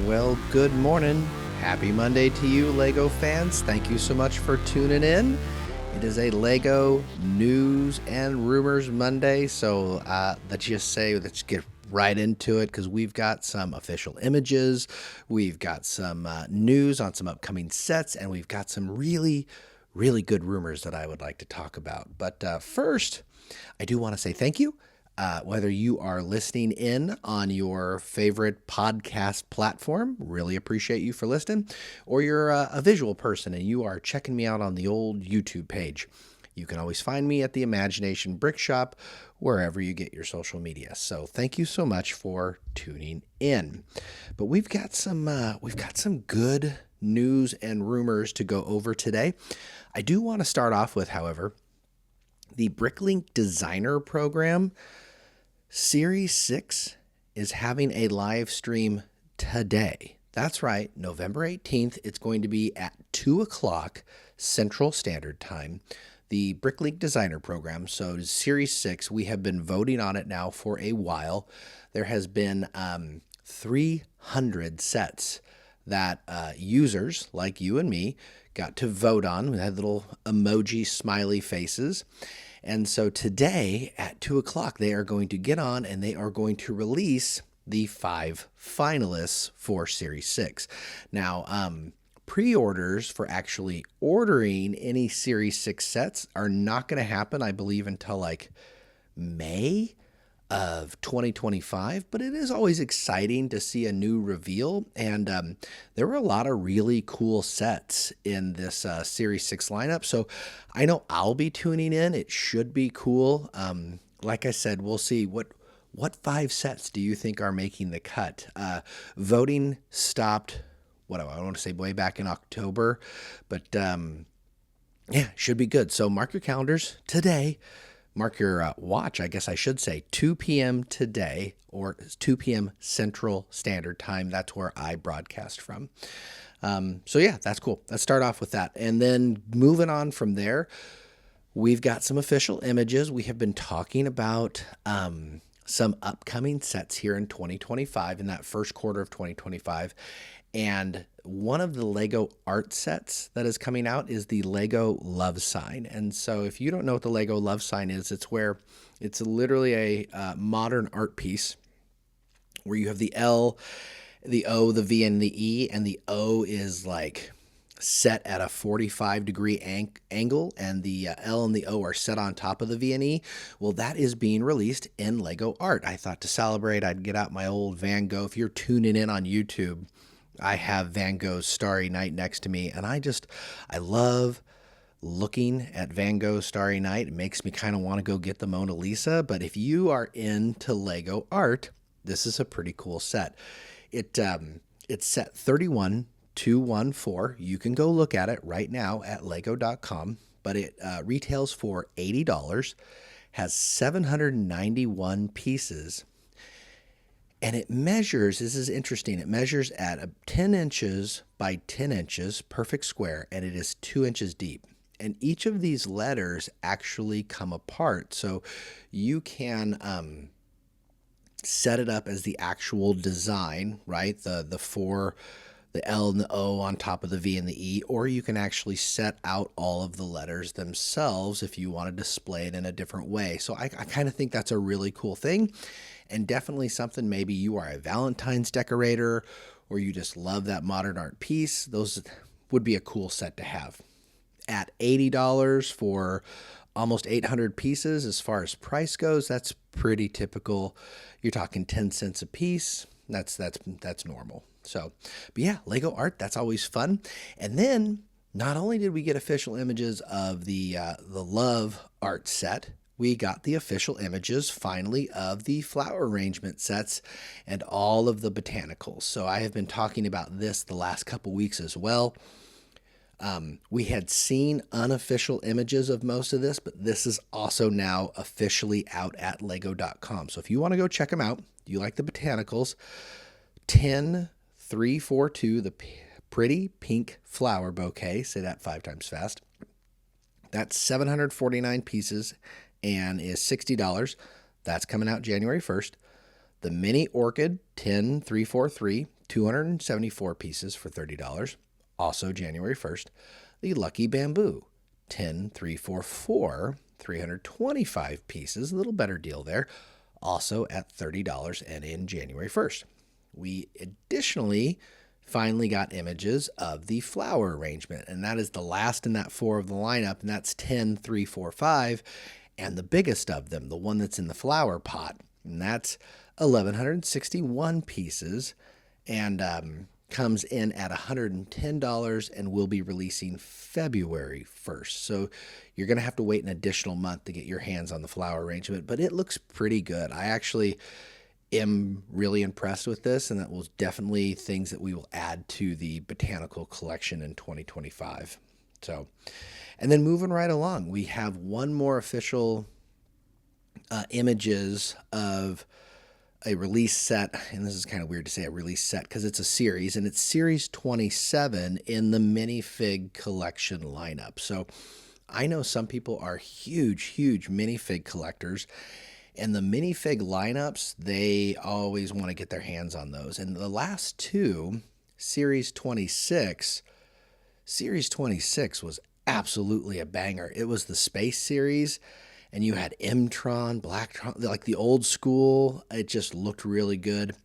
Well, good morning. Happy Monday to you, LEGO fans. Thank you so much for tuning in. It is a LEGO News and Rumors Monday, so let's get right into it because we've got some official images, we've got some news on some upcoming sets, and we've got some really good rumors that I would like to talk about. But first, I do want to say thank you. Whether you are listening in on your favorite podcast platform, really appreciate you for listening, or you're a visual person and you are checking me out on the old YouTube page. You can always find me at the Imagination Brick Shop, wherever you get your social media. So thank you so much for tuning in. But we've got some good news and rumors to go over today. I do want to start off with, however, the BrickLink Designer Program. Series 6 is having a live stream today. That's right, November 18th. It's going to be at 2 o'clock Central Standard Time. The BrickLink Designer Program, so Series 6, we have been voting on it now for a while. There has been 300 sets that users like you and me got to vote on. We had little emoji smiley faces. And so today at 2 o'clock, they are going to get on and they are going to release the 5 finalists for Series 6. Now, pre-orders for actually ordering any Series 6 sets are not going to happen, I believe, until like May of 2025, but it is always exciting to see a new reveal, and there were a lot of really cool sets in this Series 6 lineup, so I know I'll be tuning in. It should be cool. Like I said, we'll see what 5 sets do you think are making the cut. Voting stopped, I want to say way back in October, but yeah, should be good. So mark your calendars today. Mark your watch, I guess I should say, 2 p.m. today, or 2 p.m. Central Standard Time. That's where I broadcast from. So yeah, that's cool. Let's start off with that. And then moving on from there, we've got some official images. We have been talking about some upcoming sets here in 2025, in that first quarter of 2025. And one of the LEGO art sets that is coming out is the LEGO Love Sign. And so if you don't know what the LEGO Love Sign is, it's literally a modern art piece where you have the L, the O, the V, and the E, and the O is like set at a 45-degree angle, and the L and the O are set on top of the V and E. Well, that is being released in LEGO art. I thought to celebrate, I'd get out my old Van Gogh. If you're tuning in on YouTube, I have Van Gogh's Starry Night next to me, and I love looking at Van Gogh's Starry Night. It makes me kind of want to go get the Mona Lisa, but if you are into LEGO art, this is a pretty cool set. It's set 31214. You can go look at it right now at lego.com, but it retails for $80, has 791 pieces, and it measures, this is interesting, it measures at 10 inches by 10 inches, perfect square, and it is 2 inches deep. And each of these letters actually come apart. So you can set it up as the actual design, right? The L and the O on top of the V and the E, or you can actually set out all of the letters themselves if you want to display it in a different way. So I kind of think that's a really cool thing. And definitely something, maybe you are a Valentine's decorator or you just love that modern art piece. Those would be a cool set to have. At $80 for almost 800 pieces, as far as price goes, that's pretty typical. You're talking 10 cents a piece. That's normal. So, but yeah, LEGO art, that's always fun. And then not only did we get official images of the Love art set, we got the official images, finally, of the flower arrangement sets and all of the botanicals. So I have been talking about this the last couple weeks as well. We had seen unofficial images of most of this, but this is also now officially out at lego.com. So if you want to go check them out, you like the botanicals, 10342, the pretty pink flower bouquet, say that 5 times fast. That's 749 pieces and is $60. That's coming out January 1st. The mini orchid 10343, 274 pieces for $30. Also January 1st, the Lucky Bamboo, 10344, 325 pieces, a little better deal there, also at $30 and in January 1st. We additionally finally got images of the flower arrangement, and that is the last in that 4 of the lineup, and that's 10345, and the biggest of them, the one that's in the flower pot, and that's 1,161 pieces, and comes in at $110 and will be releasing February 1st. So you're going to have to wait an additional month to get your hands on the flower arrangement, but it looks pretty good. I actually am really impressed with this, and that was definitely things that we will add to the botanical collection in 2025. So, and then moving right along, we have one more official images of a release set, and this is kind of weird to say a release set because it's a series, and it's series 27 in the minifig collection lineup. So I know some people are huge minifig collectors, and the minifig lineups, they always want to get their hands on those. And the last two, series 26 was absolutely a banger. It was the space series, and you had M-Tron, Blacktron, like the old school. It just looked really good.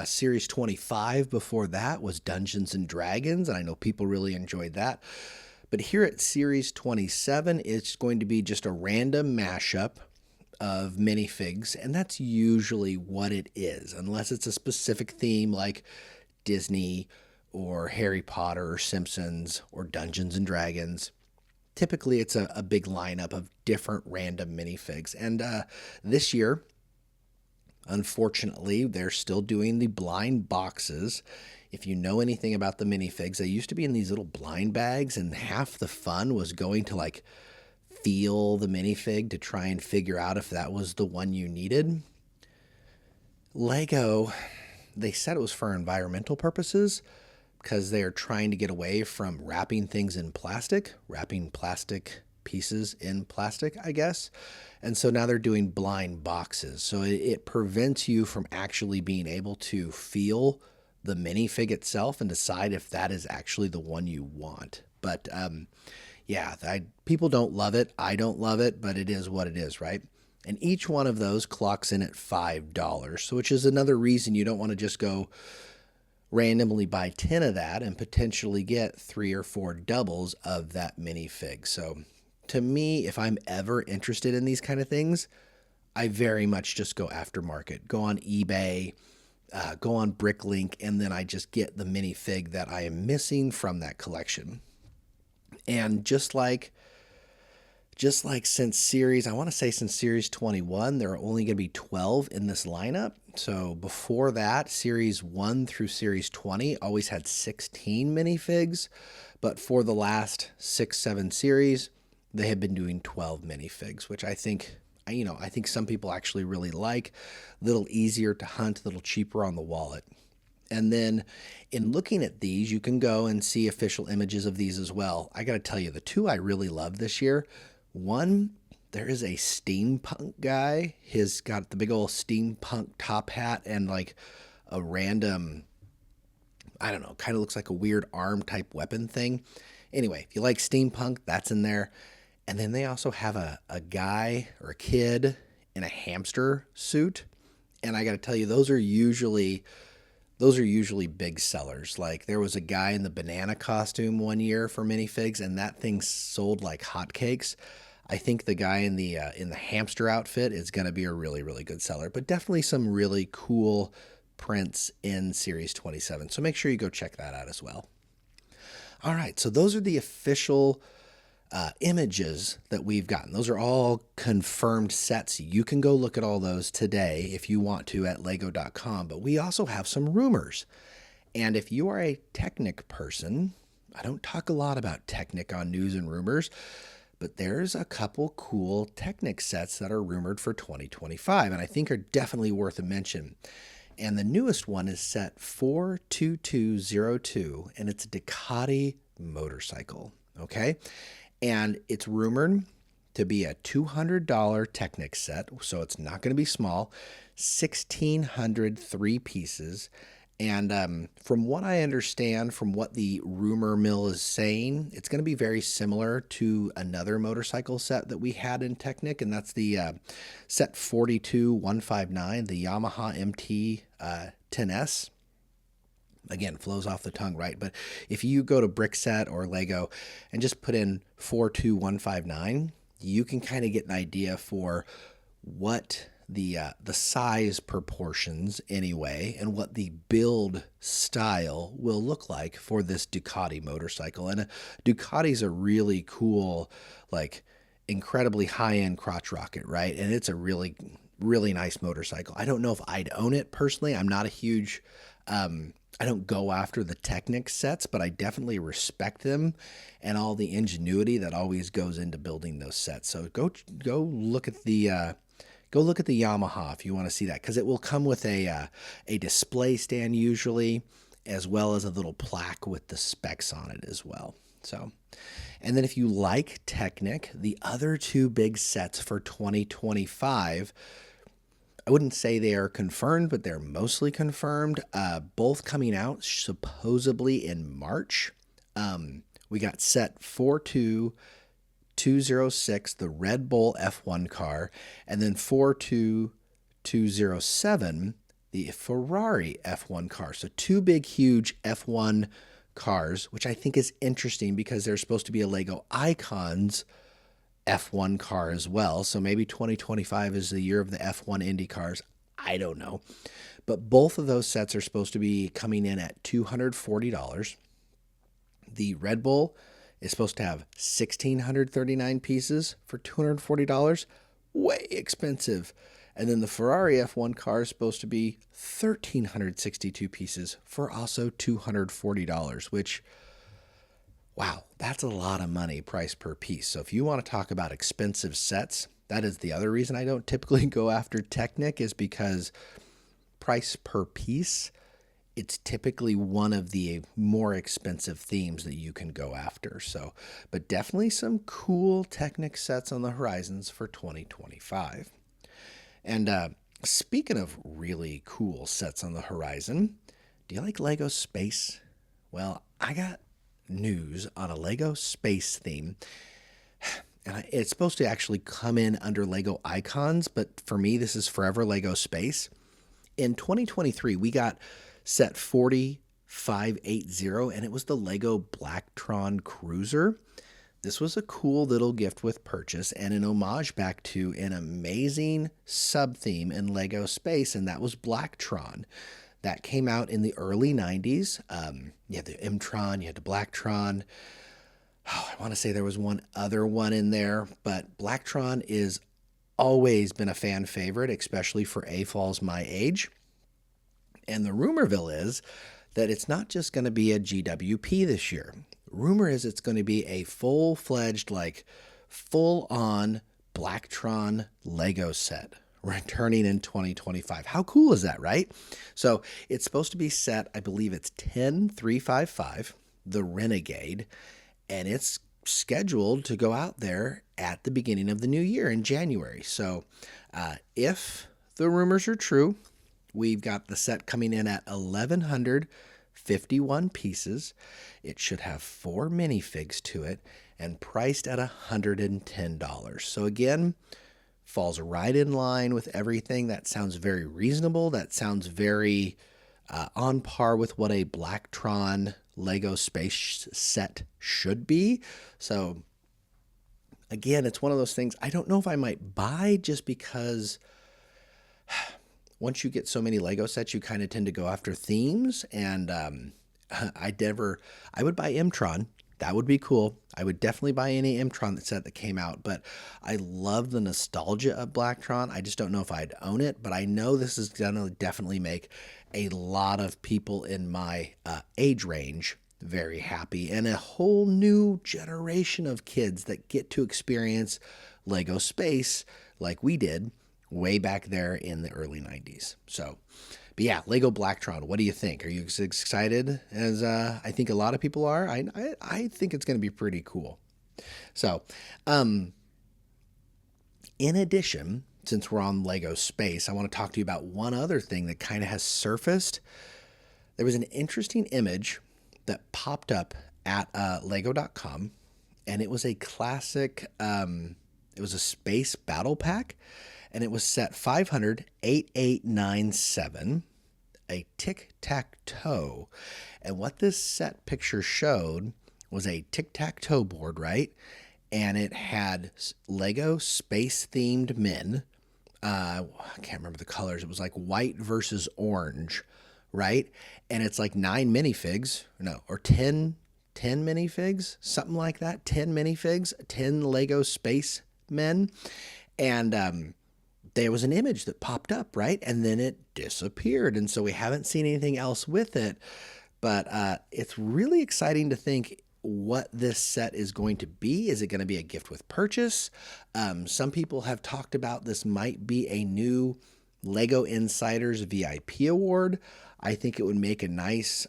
Series 25 before that was Dungeons and Dragons, and I know people really enjoyed that. But here at Series 27, it's going to be just a random mashup of minifigs, and that's usually what it is, unless it's a specific theme like Disney or Harry Potter or Simpsons or Dungeons and Dragons. Typically, it's a big lineup of different random minifigs. And this year, unfortunately, they're still doing the blind boxes. If you know anything about the minifigs, they used to be in these little blind bags, and half the fun was going to like feel the minifig to try and figure out if that was the one you needed. LEGO, they said it was for environmental purposes, because they are trying to get away from wrapping things in plastic, wrapping plastic pieces in plastic, I guess. And so now they're doing blind boxes. So it prevents you from actually being able to feel the minifig itself and decide if that is actually the one you want. But yeah, people don't love it. I don't love it, but it is what it is, right? And each one of those clocks in at $5, so which is another reason you don't want to just go randomly buy 10 of that and potentially get 3 or 4 doubles of that minifig. So to me, if I'm ever interested in these kind of things, I very much just go aftermarket, go on eBay, go on BrickLink, and then I just get the minifig that I am missing from that collection. And just like since series 21, there are only going to be 12 in this lineup. So before that, series 1 through series 20 always had 16 minifigs, but for the last 6-7 series, they have been doing 12 minifigs, which I think some people actually really like. A little easier to hunt, a little cheaper on the wallet. And then in looking at these, you can go and see official images of these as well. I got to tell you, the two I really love this year, one, there is a steampunk guy. He's got the big old steampunk top hat and like a random, I don't know, kind of looks like a weird arm type weapon thing. Anyway, if you like steampunk, that's in there. And then they also have a guy or a kid in a hamster suit. And I got to tell you, those are usually big sellers. Like there was a guy in the banana costume one year for minifigs, and that thing sold like hotcakes. I think the guy in the hamster outfit is going to be a really, really good seller, but definitely some really cool prints in Series 27. So make sure you go check that out as well. All right, so those are the official images that we've gotten. Those are all confirmed sets. You can go look at all those today if you want to at lego.com, but we also have some rumors. And if you are a Technic person, I don't talk a lot about Technic on news and rumors, but there's a couple cool Technic sets that are rumored for 2025, and I think are definitely worth a mention. And the newest one is set 42202, and it's a Ducati motorcycle, okay? And it's rumored to be a $200 Technic set, so it's not going to be small, 1,600 3 pieces, And from what I understand, from what the rumor mill is saying, it's going to be very similar to another motorcycle set that we had in Technic, and that's the set 42159, the Yamaha MT 10S. Again, flows off the tongue, right? But if you go to BrickCast or Lego and just put in 42159, you can kind of get an idea for what the size proportions anyway, and what the build style will look like for this Ducati motorcycle. And Ducati's a really cool, like incredibly high-end crotch rocket, right? And it's a really, really nice motorcycle. I don't know if I'd own it personally. I'm not a huge I don't go after the Technic sets, but I definitely respect them and all the ingenuity that always goes into building those sets. So go look at the Yamaha if you want to see that, because it will come with a display stand usually, as well as a little plaque with the specs on it as well. So, and then if you like Technic, the other two big sets for 2025, I wouldn't say they are confirmed, but they're mostly confirmed. Both coming out supposedly in March. We got set 42206, the Red Bull F1 car, and then 42207, the Ferrari F1 car. So two big, huge F1 cars, which I think is interesting because they're supposed to be a LEGO Icons F1 car as well. So maybe 2025 is the year of the F1 Indy cars. I don't know. But both of those sets are supposed to be coming in at $240. The Red Bull is supposed to have 1,639 pieces for $240. Way expensive. And then the Ferrari F1 car is supposed to be 1,362 pieces for also $240, which, wow, that's a lot of money price per piece. So if you want to talk about expensive sets, that is the other reason I don't typically go after Technic, is because price per piece, it's typically one of the more expensive themes that you can go after. So, but definitely some cool Technic sets on the horizons for 2025. And speaking of really cool sets on the horizon, do you like LEGO Space? Well, I got news on a LEGO Space theme. And it's supposed to actually come in under LEGO Icons, but for me, this is forever LEGO Space. In 2023, we got set 4580, and it was the LEGO Blacktron Cruiser. This was a cool little gift with purchase and an homage back to an amazing sub-theme in LEGO Space, and that was Blacktron. That came out in the early 90s. You had the M-Tron, you had the Blacktron. Oh, I want to say there was one other one in there, but Blacktron is always been a fan favorite, especially for AFOLs my age. And the rumorville is that it's not just going to be a GWP this year. Rumor is it's going to be a full-fledged, like full-on Blacktron Lego set returning in 2025. How cool is that, right? So it's supposed to be set, I believe it's 10355, the Renegade, and it's scheduled to go out there at the beginning of the new year in January. So if the rumors are true, we've got the set coming in at 1,151 pieces. It should have 4 minifigs to it and priced at $110. So again, falls right in line with everything. That sounds very reasonable. That sounds very on par with what a Blacktron LEGO Space set should be. So again, it's one of those things I don't know if I might buy, just because once you get so many LEGO sets, you kind of tend to go after themes. And I would buy M-Tron. That would be cool. I would definitely buy any M-Tron set that came out, but I love the nostalgia of Blacktron. I just don't know if I'd own it, but I know this is going to definitely make a lot of people in my age range very happy, and a whole new generation of kids that get to experience LEGO Space like we did way back there in the early 90s. So, but yeah, LEGO Blacktron, what do you think? Are you as excited as I think a lot of people are? I think it's going to be pretty cool. So, in addition, since we're on LEGO Space, I want to talk to you about one other thing that kind of has surfaced. There was an interesting image that popped up at lego.com, and it was a classic, it was a space battle pack, and it was set 500-8897, a tic-tac-toe. And what this set picture showed was a tic-tac-toe board, right? And it had Lego space-themed men. I can't remember the colors. It was like white versus orange, right? And it's like 9 minifigs, no, or 10 minifigs, something like that. 10 minifigs, 10 Lego space men. And there was an image that popped up, right? And then it disappeared. And so we haven't seen anything else with it. But it's really exciting to think what this set is going to be. Is it going to be a gift with purchase? Some people have talked about this might be a new Lego Insiders VIP award. I think it would make a nice,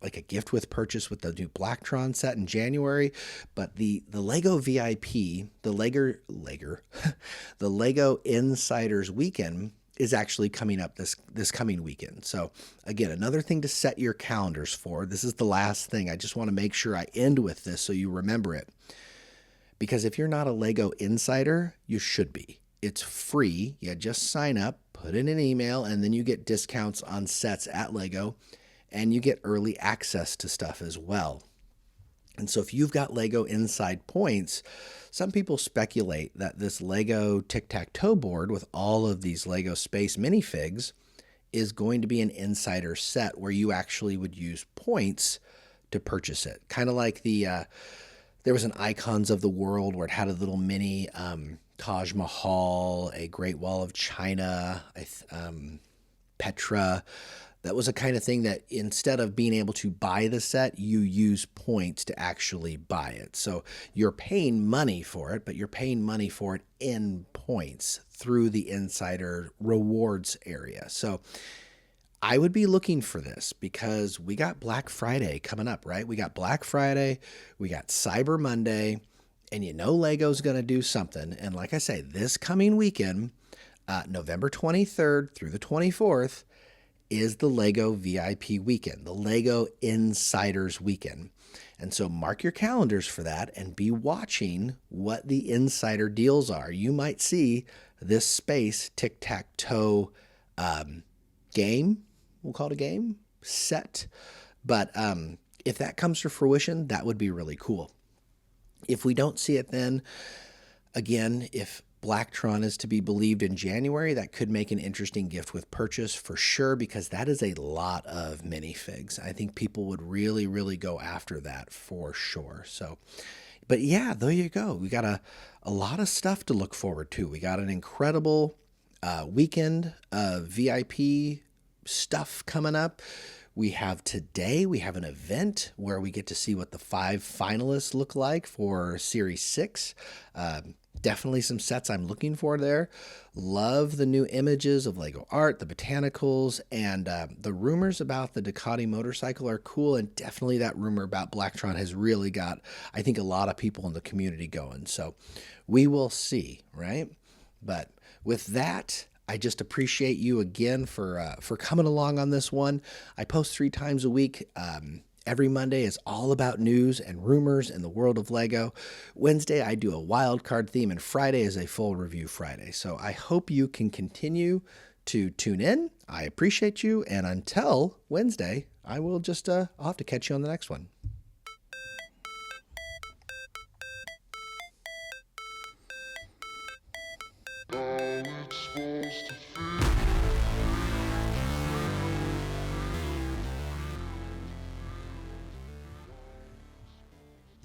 like a gift with purchase with the new Blacktron set in January. But the Lego VIP, the Lego Insiders weekend is actually coming up this coming weekend. So again, another thing to set your calendars for. This is the last thing. I just want to make sure I end with this so you remember it. Because if you're not a Lego Insider, you should be. It's free. You just sign up, put in an email, and then you get discounts on sets at Lego, and you get early access to stuff as well. And so if you've got Lego Inside points, some people speculate that this Lego tic-tac-toe board with all of these Lego space minifigs is going to be an insider set where you actually would use points to purchase it. Kind of like there was an Icons of the World where it had a little mini Taj Mahal, a Great Wall of China, Petra. That was a kind of thing that instead of being able to buy the set, you use points to actually buy it. So you're paying money for it, but you're paying money for it in points through the Insider rewards area. So I would be looking for this because we got Black Friday coming up, right? We got Black Friday, we got Cyber Monday, and you know Lego's going to do something. And like I say, this coming weekend, November 23rd through the 24th, is the Lego VIP weekend, the Lego Insiders weekend. And so mark your calendars for that and be watching what the insider deals are. You might see this space tic-tac-toe game, we'll call it a game, set. But if that comes to fruition, that would be really cool. If we don't see it then, again, if Blacktron is to be believed in January, that could make an interesting gift with purchase for sure, because that is a lot of minifigs. I think people would really, really go after that for sure. So, but yeah, there you go. We got a lot of stuff to look forward to. We got an incredible weekend of VIP stuff coming up. We have an event where we get to see what the 5 finalists look like for Series 6. Definitely some sets I'm looking for there. Love the new images of Lego art, the botanicals, and the rumors about the Ducati motorcycle are cool. And definitely that rumor about Blacktron has really got, I think, a lot of people in the community going. So we will see, right? But with that, I just appreciate you again for coming along on this one. I post 3 times a week. Every Monday is all about news and rumors in the world of Lego. Wednesday, I do a wild card theme, and Friday is a full review Friday. So I hope you can continue to tune in. I appreciate you, and until Wednesday, I will just I'll have to catch you on the next one.